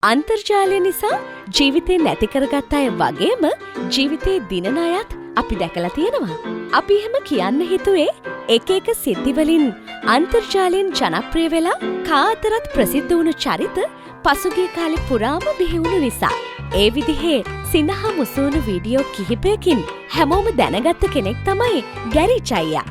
අන්තර්ජාලය නිසා ජීවිතේ නැති කරගත් අය වගේම ජීවිතේ දිනන අයත් අපි දැකලා තියෙනවා. අපි එහෙම කියන්න හිතුවේ එක එක සිද්ධිවලින් අන්තර්ජාලයෙන් ජනප්‍රිය වෙලා කා අතරත් ප්‍රසිද්ධ වුණු චරිත පසුගිය කාලේ පුරාම බිහි වුණු නිසා. ඒ විදිහේ සිනහ මුසුණු වීඩියෝ කිහිපයකින් හැමෝම දැනගත්ත කෙනෙක් තමයි ගැරිච් අයියා.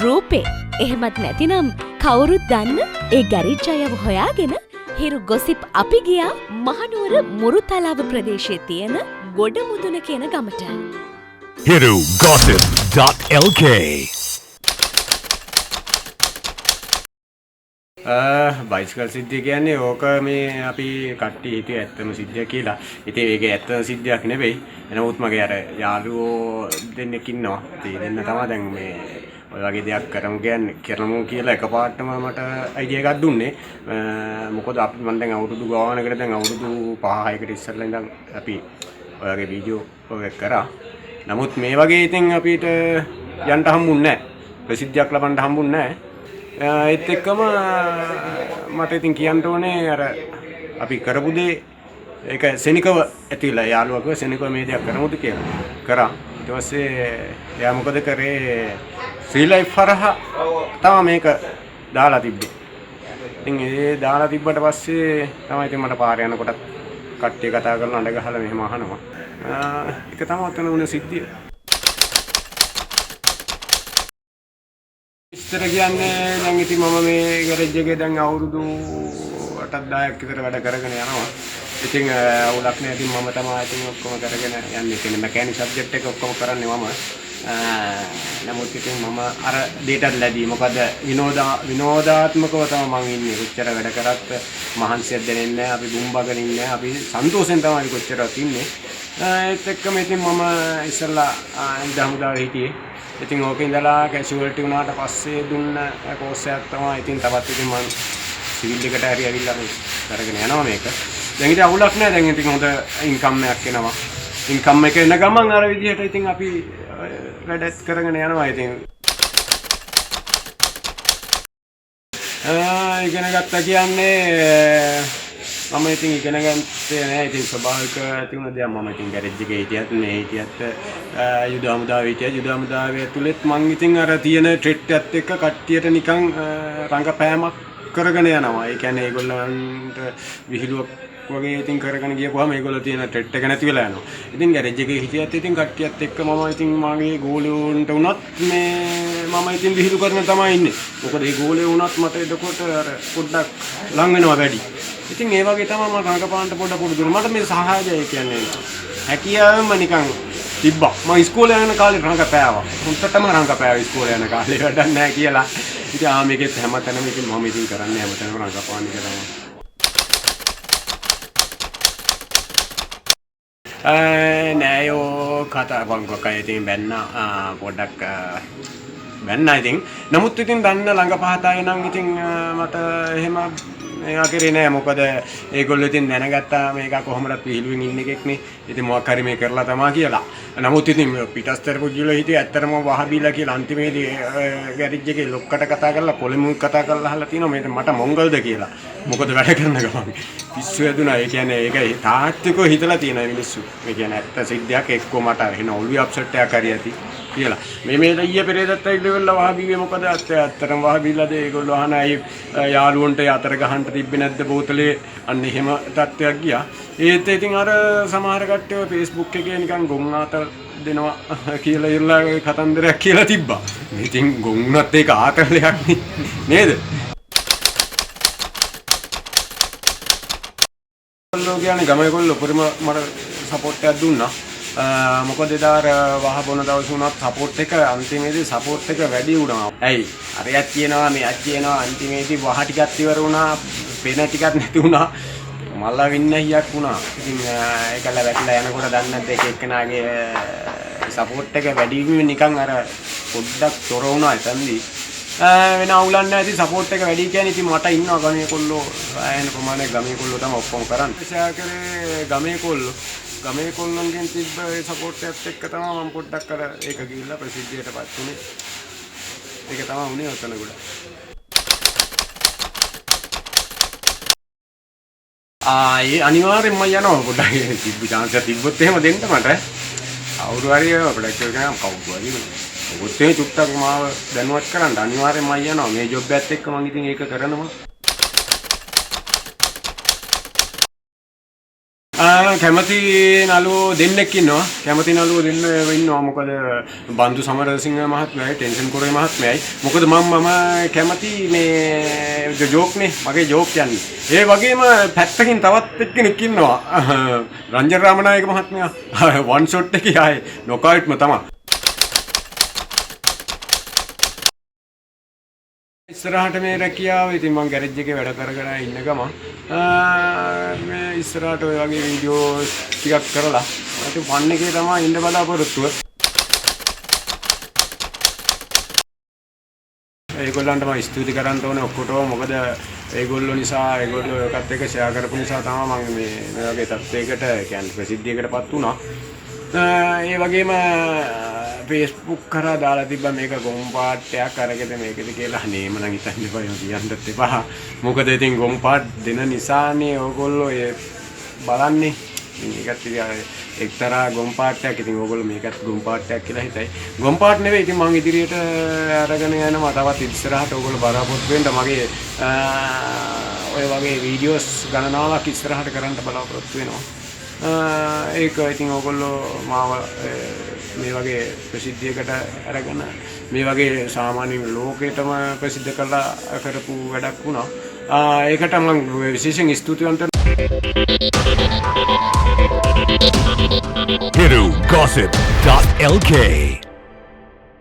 රූපේ එහෙමත් නැතිනම් කවුරුත් දන්න ඒ ගැරිච් අයව හොයාගෙන හිරු ගොසිප් අපි ගියා මහනුවර මුරුතලාව ප්‍රදේශයේ තියෙන ගොඩමුදුන කියන ගමට. hirugossip.lk බයිසිකල් සිද්ධිය කියන්නේ ඕක මේ අපි කට්ටිය හිතුවේ ඇත්තම සිද්ධිය කියලා. ඉතින් ඒක ඇත්තම සිද්ධියක් නෙවෙයි. එනමුත් මගේ අර යාළුවෝ දෙන්නෙක් ඉන්නවා. ඉතින් දෙන්න තමයි දැන් මේ ඔය වගේ දෙයක් කරමු කියලා එකපාරටම මට අයිඩියා එකක් දුන්නේ. මොකද අපි මම දැන් අවුරුදු ගානකට දැන් අවුරුදු 5-6කට ඉස්සරලා ඉඳන් අපි ඔය වගේ වීඩියෝ ඔය කරා. නමුත් මේ වගේ ඉතින් අපිට යන්න හම්බුන්නේ නැහැ. ප්‍රසිද්ධියක් ලබන්න හම්බුන්නේ නැහැ. ඒත් එක්කම මට ඉතින් කියන්න ඕනේ අර අපි කරපු දේ ඒක සෙනිකව ඇතිලා යාළුවකව සෙනිකව මේ දෙයක් කරමුද කියලා කරා. ඊට පස්සේ එයා මොකද කරේ ෆ්‍රී ලයිෆ් හරහා තමයි මේක දාලා තිබ්බේ. ඉතින් ඒ දාලා තිබ්බට පස්සේ තමයි ඉතින් මට පාර යනකොට කට්ටිය කතා කරලා අඬ ගහලා මෙහෙම අහනවා. ඒක තමයි ඔතන වුණ සිද්ධිය. ඉස්තර කියන්නේ දැන් ඉතින් මම මේ ගෑරේජ් එකේ දැන් අවුරුදු 8-10ක් විතර වැඩ කරගෙන යනවා. ඉතින් අවුලක් නෑ. ඉතින් මම තමයි ඉතින් ඔක්කොම කරගෙන යන්නේ. කියන්නේ මැකැනික් සබ්ජෙක්ට් එක ඔක්කොම කරන්නේ මම. නමුත් ඉතින් මම අර දෙයටත් ලැබී මොකද විනෝදාත්මකව තමයි මම ඉන්නේ. කොච්චර වැඩ කරත් මහන්සියක් දැනෙන්නේ නැහැ. අපි බුම්බගෙන ඉන්නේ නැහැ. අපි සන්තෝෂෙන් තමයි කොච්චරවත් ඉන්නේ. ඒත් එක්කම ඉතින් මම ඉස්සෙල්ලා හමුදාවේ හිටියේ. ඉතින් ඕකේ ඉඳලා කැෂුවල්ටි වුණාට පස්සේ දුන්න කෝස් එකක් තමයි ඉතින් තවත් ඉතින් මම සිවිල් එකට හරි ඇවිල්ලා මේ කරගෙන යනවා මේක. දැන් ඉතින් අවුලක් නැහැ. දැන් ඉතින් හොඳ ඉන්කම් එකක් එනවා. ඉන්කම් එක එන ගමන් අර විදිහට ඉතින් අපි වැඩත් කරගෙන යනවා. ඉතින් ඉගෙන ගත්තා කියන්නේ මම ඉතින් ඉගෙන ගත්තේ නෑ. ඉතින් ස්වභාවික තිබුණ දෙයක්. මම ඉතින් ගෑරේජ් එකේ හිටියත් මේ හිටියත් යුද හමුදාවේ හිටියත් යුද හමුදාවේ ඇතුළෙත් මං ඉතින් අර තියෙන ට්‍රෙඩ් එකත් එක්ක කට්ටියට නිකන් රංගපෑමක් කරගෙන යනවා. ඒ කියන්නේ ඒගොල්ලන්ට විහිළුවක් වගේ ඉතින් කරගෙන ගියපුවාම ඒගොල්ලෝ තියෙන ට්‍රෙඩ් එක නැති වෙලා යනවා. ඉතින් ගෑරේජ් එකේ හිටියත් ඉතින් කට්ටියත් එක්ක මම ඉතින් මාගේ ගෝලියෝන්ට උනත් මේ මම ඉතින් විහිළු කරන තමයි ඉන්නේ. මොකද ඒ ගෝලියෝ උනත් මට එතකොට අර පොඩ්ඩක් ලං වෙනවා වැඩි. ඉතින් ඒ වගේ තමයි මම රංගපාන්න පොඩ්ඩක් පුරුදු වුණා. මට මේ සහජය කියන්නේ හැකියාවම නිකන් තිබ්බා. මම ඉස්කෝලේ යන කාලේ රංගපෑවා. හොන්ටටම රංගපෑවා ඉස්කෝලේ යන කාලේ වැඩක් නැහැ කියලා. ඉතින් මේකෙත් හැමතැනම ඉතින් මම ඉතින් කරන්නේ හැමතැනම රංගපාන්න එක තමයි. නෑයෝ කතා බංකොක ඉතින් බැන්න පොඩ්ඩක් බැන්න ඉතින්. නමුත් ඉතින් දන්න ළඟ පහතයි නම් ඉතින් මට එහෙම මේවා කරේ නෑ. මොකද ඒගොල්ලෝ ඉතින් දැනගත්තා මේක කොහොමදත් විහිළුවෙන් ඉන්න එකෙක්නේ. ඉතින් මොකක් හරි මේ කරලා තමා කියලා. නමුත් ඉතින් පිටස්තර පුජිල හිටියේ ඇත්තටම වහබීලා කියලා අන්තිමේදී ගෑරේජ් එකේ ලොක්කට කතා කරලා පොලිමුත් කතා කරලා අහලා තිනවා මේ මට මොංගල්ද කියලා. මොකද වැඩ කරන ගමන් පිස්සු ඇදුනා. ඒ කියන්නේ ඒක තාත්විකව හිතලා තියෙන මිනිස්සු. මේ කියන්නේ ඇත්ත සිද්ධියක් එක්කෝ මට එන ඔළුවේ අප්සෙට් එකක් හරි ඇති කියලා. මේ ඊයේ පෙරේදත් ඉල්ලෙවල වහබීවේ මොකද ඇත්තටම වහබීලාද ඒගොල්ලෝ අහන අය යාළුවන්ට අතර ගහන්න තිබ්බේ නැද්ද බෝතලේ අන්න එහෙම තත්ත්වයක් ගියා. ඒත් ඉතින් අර සමහර කට්ටිය Facebook එකේ නිකන් ගොන් ආතල් දෙනවා කියලා ඉල්ලා කතන්දරයක් කියලා තිබ්බා. ඉතින් ගොන්ුණත් ඒක ආතල්යක් නේද? කොල්ලෝ කියන්නේ ගමේ කොල්ලෝ උපරිම මට සපෝට් එකක් දුන්නා. මොකද එදා වහබොන දවස් වුණත් සපෝට් එක අන්තිමේදී සපෝට් එක වැඩි වුණා. ඇයි? අරයක් කියනවා මෙයක් කියනවා අන්තිමේදී වහ ටිකක් ඉවර වුණා. පේන ටිකක් නැති වුණා. මල්ලා වින්නහියක් වුණා. ඉතින් ඒකල වැටලා යනකොට දන්නේ නැද්ද එක එක්කනාගේ සපෝට් එක වැඩි වීම නිකන් අර පොඩ්ඩක් තොර වුණා එතනදී. වෙන අවුලක් නැහැ. ඉතින් සපෝට් එක වැඩි කියන්නේ ඉතින් මට ඉන්නවා ගමේ කොල්ලෝ ආයෙන ප්‍රමාණයක් ගමේ කොල්ලෝ තමයි ඔක්කොම කරන්නේ. ෂෙයා කරේ ගමේ කොල්ලෝ. ගමේ කොල්ලන්ගෙන් තිබ්බ ඒ සපෝට් එකත් එක්ක තමයි මම පොඩ්ඩක් අර ඒක ගිහිල්ලා ප්‍රසිද්ධියටපත් වුණේ. ඒක තමයි උනේ ඔතන ගොඩ. ඒ අනිවාර්යෙන්ම යනවා පොඩ්ඩක් තිබ්බ chance එක තිබ්බොත් එහෙම දෙන්න මට. කවුරු හරි ප්‍රොඩක්ට් එක නම් කවුරු හරි ඔත් ඒ චුට්ටක් මාව දැනුවත් කරන්න අනිවාර්යෙන්ම යනවා. මේ ජොබ් එකත් එක්ක මම ඉතින් ඒක කරනවා. කැමති නළුවෝ දෙන්නෙක් ඉන්නවා. කැමති නළුවෝ දෙන්න ඉන්නවා. මොකද බන්දු සමරසිංහ මහත්මයායි ටෙන්ෂන් කොරේ මහත්මයායි. මොකද මම කැමති මේ ජෝක්නේ. මගේ ජෝක් කියන්නේ. ඒ වගේම පැත්තකින් තවත් එක්කෙනෙක් ඉන්නවා. රංජන් රාමනායක මහත්මයා. වන් ෂොට් එකේ ආයේ නොකවුට්ම තමයි. ඉස්සරහට මේ රැකියාව ඉතින් මම ගෑරේජ් එකේ වැඩ කරගෙන ඉන්න ගම මේ ඉස්සරහට ඔය වගේ වීඩියෝ ටිකක් කරලා ඉතින් ෆන් එකේ තමයි ඉන්න බලාපොරොත්තුව. ඒගොල්ලන්ට මම ස්තුති කරන්න ඕනේ ඔක්කොටම. මොකද ඒගොල්ලෝ නිසා ඒගොල්ලෝ එකත් එක්ක ෂෙයා කරපු නිසා තමයි මම මේ වගේ තත්ත්වයකට කියන්නේ ප්‍රසිද්ධියකටපත් වුණා. ඒ වගේම Facebook කරා දාලා තිබ්බා මේක ගොම් පාට්ටයක් අරගෙන මේකද කියලා. නේම නම් හිතන්න එපා කියන්නත් එපා. මොකද ඉතින් ගොම් පාට් දෙන නිසානේ ඕගොල්ලෝ ඒ බලන්නේ. මේකත් ඉතින් එක්තරා ගොම් පාට්ටයක්. ඉතින් ඕගොල්ලෝ මේකත් ගොම් පාට්ටයක් කියලා හිතයි. ගොම් පාට් නෙවෙයි. ඉතින් මම ඉදිරියට අරගෙන යනවා. තවත් ඉස්සරහට ඕගොල්ලෝ බලාපොරොත්තු වෙන්න මගේ ඔය වගේ වීඩියෝස් ගණනාවක් ඉස්සරහට කරන්න බලාපොරොත්තු වෙනවා. ඒක ඉතින් ඕගොල්ලෝ මාව මේ වගේ ප්‍රසිද්ධියකට අරගෙන මේ වගේ සාමාන්‍ය ලෝකෙටම ප්‍රසිද්ධ කරලා කරපු වැඩක් වුණා. ඒකට මම විශේෂයෙන් ස්තුතිවන්ත hirugossip.lk